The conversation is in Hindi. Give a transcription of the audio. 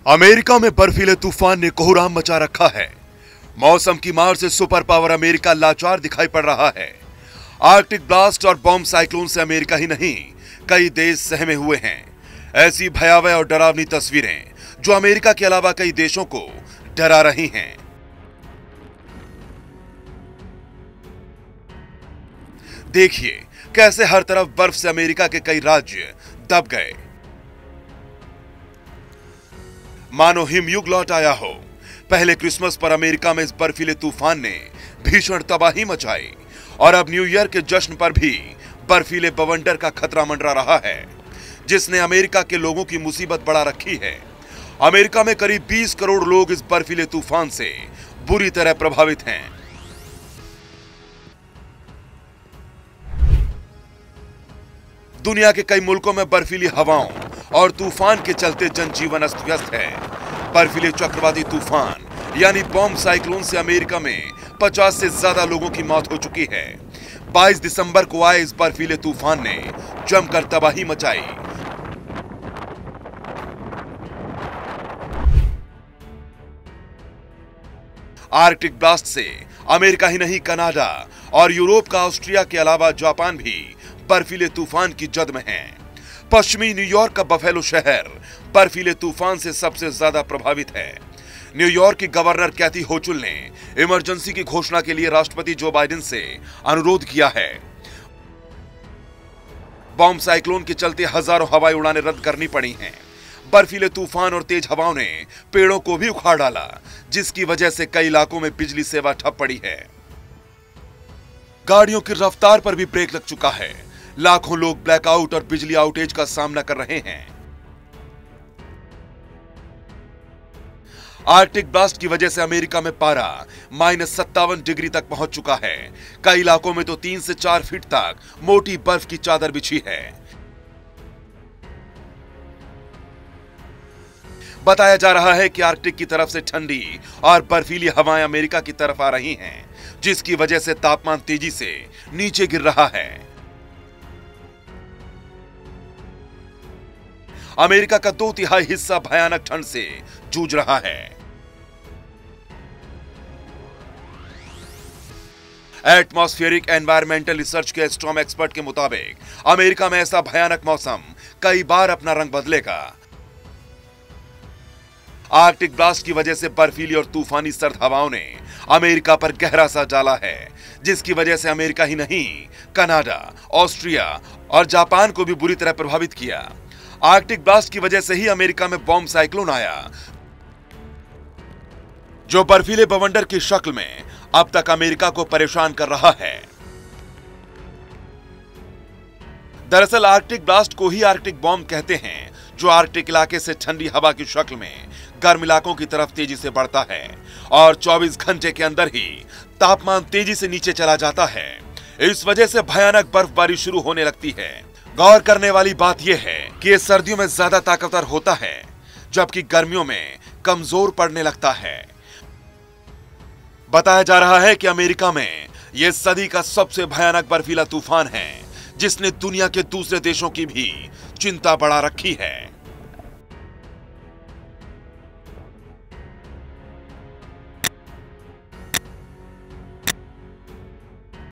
अमेरिका में बर्फीले तूफान ने कोहराम मचा रखा है। मौसम की मार से सुपर पावर अमेरिका लाचार दिखाई पड़ रहा है। आर्कटिक ब्लास्ट और बॉम्ब साइक्लोन से अमेरिका ही नहीं, कई देश सहमे हुए हैं। ऐसी भयावह और डरावनी तस्वीरें जो अमेरिका के अलावा कई देशों को डरा रही हैं। देखिए कैसे हर तरफ बर्फ से अमेरिका के कई राज्य दब गए, मानो हिमयुग लौट आया हो। पहले क्रिसमस पर अमेरिका में इस बर्फीले तूफान ने भीषण तबाही मचाई और अब न्यू ईयर के जश्न पर भी बर्फीले बवंडर का खतरा मंडरा रहा है, जिसने अमेरिका के लोगों की मुसीबत बढ़ा रखी है। अमेरिका में करीब 20 करोड़ लोग इस बर्फीले तूफान से बुरी तरह प्रभावित हैं। दुनिया के कई मुल्कों में बर्फीली हवाओं और तूफान के चलते जनजीवन अस्त व्यस्त है। बर्फीले चक्रवाती तूफान यानी बॉम्ब साइक्लोन से अमेरिका में 50 से ज्यादा लोगों की मौत हो चुकी है। 22 दिसंबर को आए इस बर्फीले तूफान ने जमकर तबाही मचाई। आर्कटिक ब्लास्ट से अमेरिका ही नहीं, कनाडा और यूरोप का ऑस्ट्रिया के अलावा जापान भी बर्फीले तूफान की जद में है। पश्चिमी न्यूयॉर्क का बफेलो शहर बर्फीले तूफान से सबसे ज्यादा प्रभावित है। न्यूयॉर्क की गवर्नर कैथी होचुल ने इमरजेंसी की घोषणा के लिए राष्ट्रपति जो बाइडेन से अनुरोध किया है। बॉम्ब साइक्लोन के चलते हजारों हवाई उड़ानें रद्द करनी पड़ी हैं। बर्फीले तूफान और तेज हवाओं ने पेड़ों को भी उखाड़ डाला, जिसकी वजह से कई इलाकों में बिजली सेवा ठप पड़ी है। गाड़ियों की रफ्तार पर भी ब्रेक लग चुका है। लाखों लोग ब्लैकआउट और बिजली आउटेज का सामना कर रहे हैं। आर्कटिक ब्लास्ट की वजह से अमेरिका में पारा -57 डिग्री तक पहुंच चुका है। कई इलाकों में तो 3 से 4 फीट तक मोटी बर्फ की चादर बिछी है। बताया जा रहा है कि आर्कटिक की तरफ से ठंडी और बर्फीली हवाएं अमेरिका की तरफ आ रही हैं, जिसकी वजह से तापमान तेजी से नीचे गिर रहा है। अमेरिका का 2/3 हिस्सा भयानक ठंड से जूझ रहा है। एटमॉस्फेरिक एनवायरमेंटल रिसर्च के स्टॉर्म एक्सपर्ट के मुताबिक अमेरिका में ऐसा भयानक मौसम कई बार अपना रंग बदलेगा। आर्कटिक ब्लास्ट की वजह से बर्फीली और तूफानी सर्द हवाओं ने अमेरिका पर गहरा सा डाला है, जिसकी वजह से अमेरिका ही नहीं, कनाडा, ऑस्ट्रिया और जापान को भी बुरी तरह प्रभावित किया। आर्कटिक ब्लास्ट की वजह से ही अमेरिका में बॉम्ब साइक्लोन आया, जो बर्फीले बवंडर की शक्ल में अब तक अमेरिका को परेशान कर रहा है। दरअसल आर्कटिक ब्लास्ट को ही आर्कटिक बॉम्ब कहते हैं, जो आर्कटिक इलाके से ठंडी हवा की शक्ल में गर्म इलाकों की तरफ तेजी से बढ़ता है और 24 घंटे के अंदर ही तापमान तेजी से नीचे चला जाता है। इस वजह से भयानक बर्फबारी शुरू होने लगती है। गौर करने वाली बात यह है कि ये सर्दियों में ज्यादा ताकतवर होता है, जबकि गर्मियों में कमजोर पड़ने लगता है। बताया जा रहा है कि अमेरिका में यह सदी का सबसे भयानक बर्फीला तूफान है, जिसने दुनिया के दूसरे देशों की भी चिंता बढ़ा रखी है।